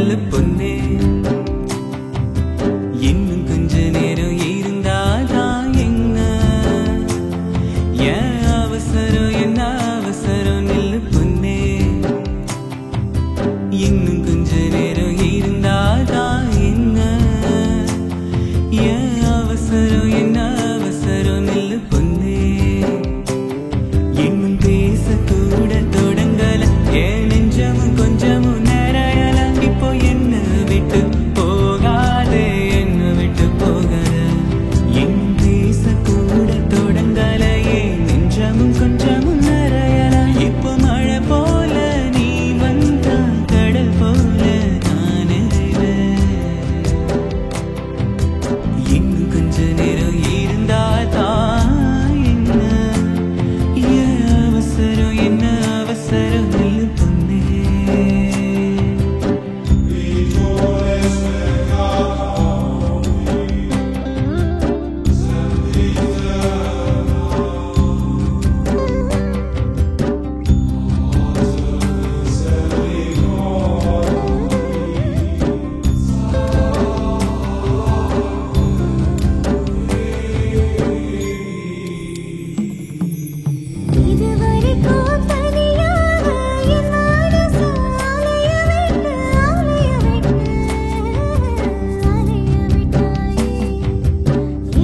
நில்லு பொன்னே இன்னும் கொஞ்ச நேரம் இருந்தாதான் என்ன ஏன் அவசரம் என்ன அவசரம் நில்லு பொன்னே இன்னும் கொஞ்ச நேரம் இருந்தாதான் என்ன ஏன் அவசரம் என்ன அவசரம் நில்லு பொன்னே இன்னும் பேசக்கூட தொடங்கல ஏன் நெஞ்சமும் கொஞ்சமும் நிறையல இப்போ என்ன விட்டு போகாதே என்ன விட்டு போகாத இன்னும் பேசக்கூட தொடங்கல ஏன் நெஞ்சமும் கொஞ்சமும் நிறையல இப்போ மழை போல நீ வந்தா கடல் போல நான் இன்னும் கொஞ்ச நேரம் இருந்தாதான் என்ன ஏன் அவசரம் என்ன அவசரம் நில்லு பொன்னே இதுவரைக்கும் தனியாக என் மனசு அலைய விட்டு விட்டாயே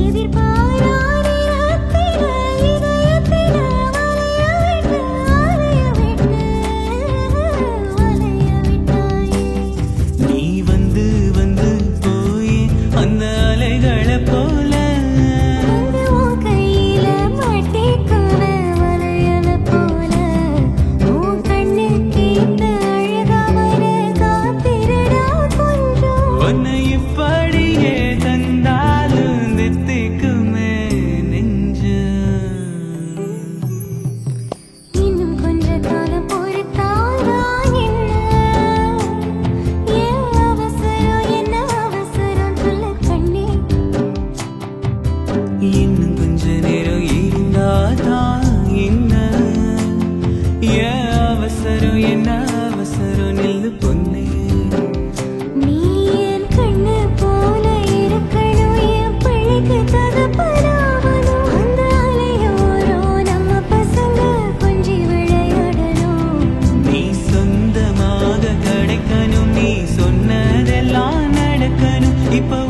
எதிர்பாரா நேரத்தில இதயத்தில வலைய விட்டு விட்டாயே நீ வந்து வந்து போய் அந்த அலைகளை போல வந்து உன் கையில மாட்டிக்குவ வளையல போல உன் கண்ணு கேட்டு அழகா வர காத்திருடா கொஞ்சம் உன்னை இப்படியே தந்தாலும் தித்திக்குமே நெஞ்சு இன்னும் கொஞ்ச காலம் பொறுத்தாதான் என்ன ஏன் அவசரம் என்ன அவசரம் சொல்ல கண்ணே இன்னும் கொஞ்ச நேரம் இருந்தாதான் என்ன ஏன் அவசரம் என்ன அவசரம் நில்லு பொன்னே நீ என் கண்ணு போல இருக்கணும் என் பிள்ளைக்கு தகப்பனாவணும் அந்த அலையோரம் நம்ம பசங்க கொஞ்சி விளையாடணும் நீ சொந்தமாக கிடைக்கணும் நீ சொன்னதெல்லாம் நடக்கணும் இப்ப